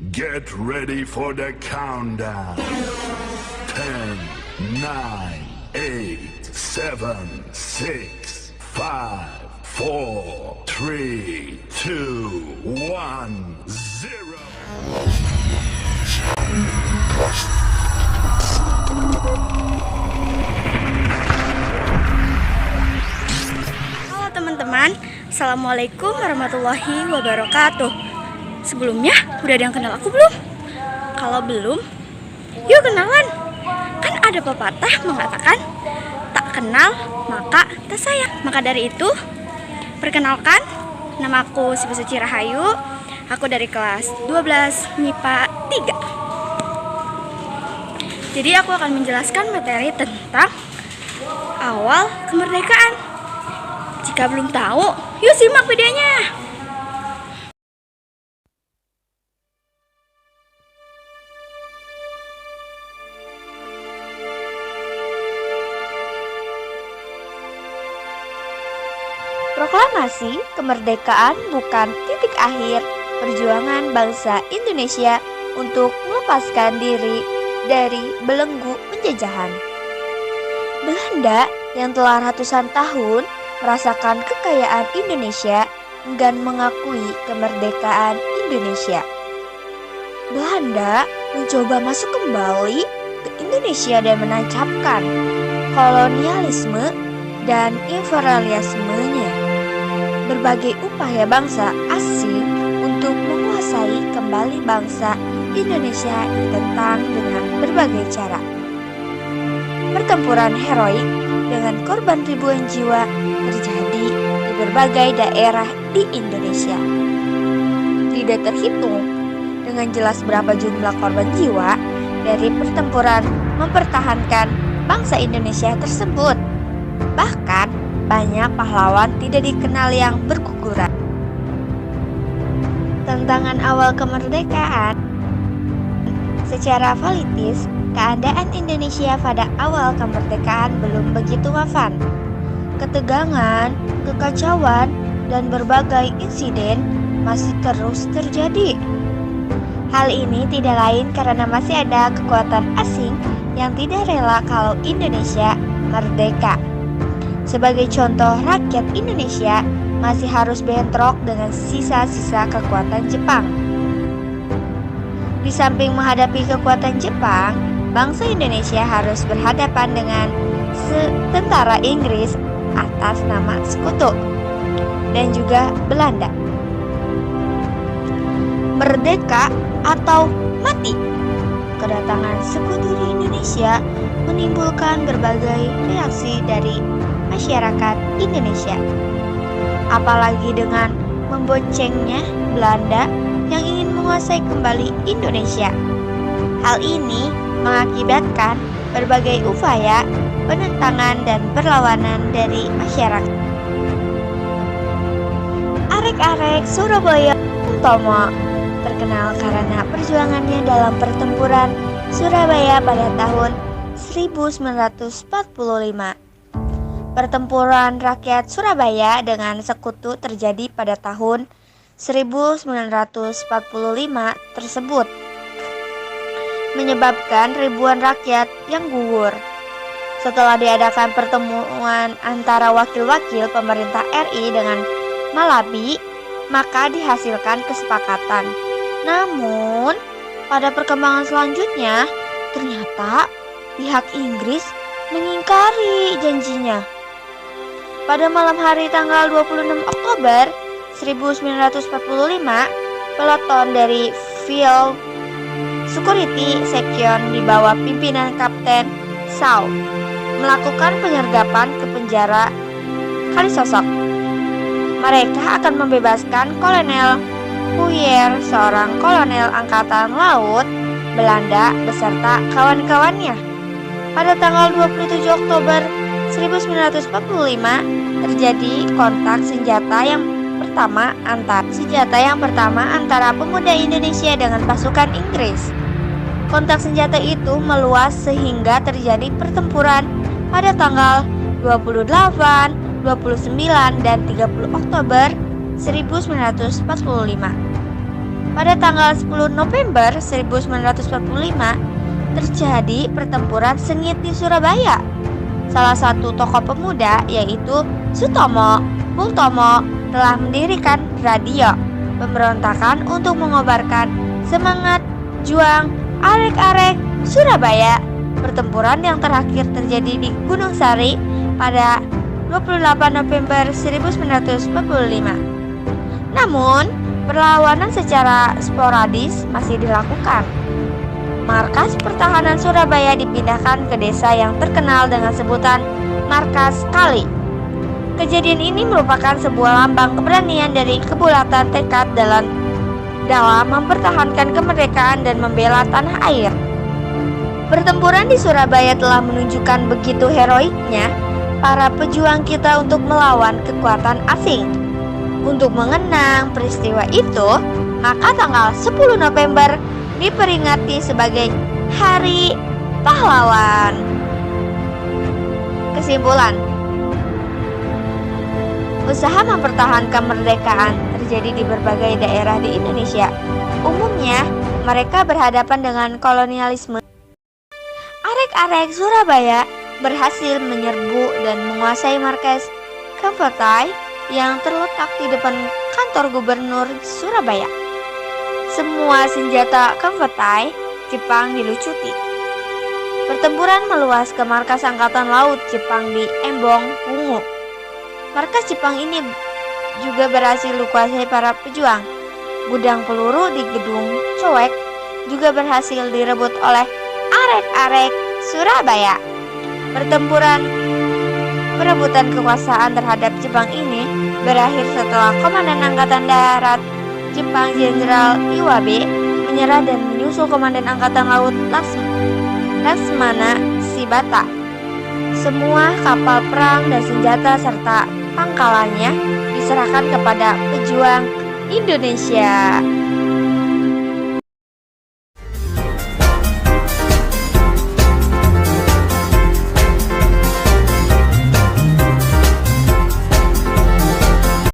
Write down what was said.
Get ready for the countdown. 10, 9, 8, 7, 6, 5, 4, 3, 2, 1, 0. Halo teman-teman, Assalamualaikum warahmatullahi wabarakatuh. Sebelumnya, udah ada yang kenal aku belum? Kalau belum, yuk kenalan. Kan ada pepatah mengatakan, tak kenal maka tak sayang. Maka dari itu, perkenalkan, namaku Siva Suci Rahayu. Aku dari kelas 12 MIPA 3. Jadi aku akan menjelaskan materi tentang awal kemerdekaan. Jika belum tahu, yuk simak videonya. Proklamasi kemerdekaan bukan titik akhir perjuangan bangsa Indonesia untuk melepaskan diri dari belenggu penjajahan. Belanda yang telah ratusan tahun merasakan kekayaan Indonesia enggan mengakui kemerdekaan Indonesia. Belanda mencoba masuk kembali ke Indonesia dan menancapkan kolonialisme dan imperialismenya. Berbagai upaya bangsa asing untuk menguasai kembali bangsa Indonesia ditentang dengan berbagai cara. Pertempuran heroik dengan korban ribuan jiwa terjadi di berbagai daerah di Indonesia. Tidak terhitung dengan jelas berapa jumlah korban jiwa dari pertempuran mempertahankan bangsa Indonesia tersebut. Bahkan banyak pahlawan tidak dikenal yang berguguran. Tantangan awal kemerdekaan. Secara politis, keadaan Indonesia pada awal kemerdekaan belum begitu mapan. Ketegangan, kekacauan, dan berbagai insiden masih terus terjadi. Hal ini tidak lain karena masih ada kekuatan asing yang tidak rela kalau Indonesia merdeka. Sebagai contoh, rakyat Indonesia masih harus bentrok dengan sisa-sisa kekuatan Jepang. Di samping menghadapi kekuatan Jepang, bangsa Indonesia harus berhadapan dengan tentara Inggris atas nama Sekutu dan juga Belanda. Merdeka atau mati. Kedatangan Sekutu di Indonesia menimbulkan berbagai reaksi dari masyarakat Indonesia, apalagi dengan memboncengnya Belanda yang ingin menguasai kembali Indonesia. Hal ini mengakibatkan berbagai upaya penentangan dan perlawanan dari masyarakat. Arek-arek Surabaya Utomo terkenal karena perjuangannya dalam pertempuran Surabaya pada tahun 1945. Pertempuran rakyat Surabaya dengan Sekutu terjadi pada tahun 1945 tersebut, menyebabkan ribuan rakyat yang gugur. Setelah diadakan pertemuan antara wakil-wakil pemerintah RI dengan Malabi, maka dihasilkan kesepakatan. Namun, pada perkembangan selanjutnya, ternyata pihak Inggris mengingkari janjinya. Pada malam hari tanggal 26 Oktober 1945, peloton dari Field Security Section di bawah pimpinan Kapten Shaw melakukan penyergapan ke penjara Kalisosok. Mereka akan membebaskan Kolonel Puyer, seorang kolonel angkatan laut Belanda beserta kawan-kawannya. Pada tanggal 27 Oktober 1945 terjadi kontak senjata yang pertama antara pemuda Indonesia dengan pasukan Inggris. Kontak senjata itu meluas sehingga terjadi pertempuran pada tanggal 28, 29, dan 30 Oktober 1945. Pada tanggal 10 November 1945 terjadi pertempuran sengit di Surabaya. Salah satu tokoh pemuda yaitu Sutomo Multomo telah mendirikan radio pemberontakan untuk mengobarkan semangat juang arek-arek Surabaya. Pertempuran yang terakhir terjadi di Gunung Sari pada 28 November 1945. Namun, perlawanan secara sporadis masih dilakukan. Markas pertahanan Surabaya dipindahkan ke desa yang terkenal dengan sebutan Markas Kali. Kejadian ini merupakan sebuah lambang keberanian dari kebulatan tekad dalam mempertahankan kemerdekaan dan membela tanah air. Pertempuran di Surabaya telah menunjukkan begitu heroiknya para pejuang kita untuk melawan kekuatan asing. Untuk mengenang peristiwa itu, maka tanggal 10 November diperingati sebagai Hari Pahlawan. Kesimpulan, usaha mempertahankan kemerdekaan terjadi di berbagai daerah di Indonesia. Umumnya, mereka berhadapan dengan kolonialisme. Arek-arek Surabaya berhasil menyerbu dan menguasai markas Kampetai yang terletak di depan kantor gubernur Surabaya. Semua senjata Kampetai Jepang dilucuti. Pertempuran meluas ke markas Angkatan Laut Jepang di Embong, Wungu. Markas Jepang ini juga berhasil dikuasai para pejuang. Gudang peluru di Gedung Coek juga berhasil direbut oleh arek-arek Surabaya. Perebutan kekuasaan terhadap Jepang ini berakhir setelah Komandan Angkatan Darat Jepang Jenderal Iwabe menyerah dan menyusul Komandan Angkatan Laut Laksmana Shibata. Semua kapal perang dan senjata serta pangkalannya diserahkan kepada pejuang Indonesia.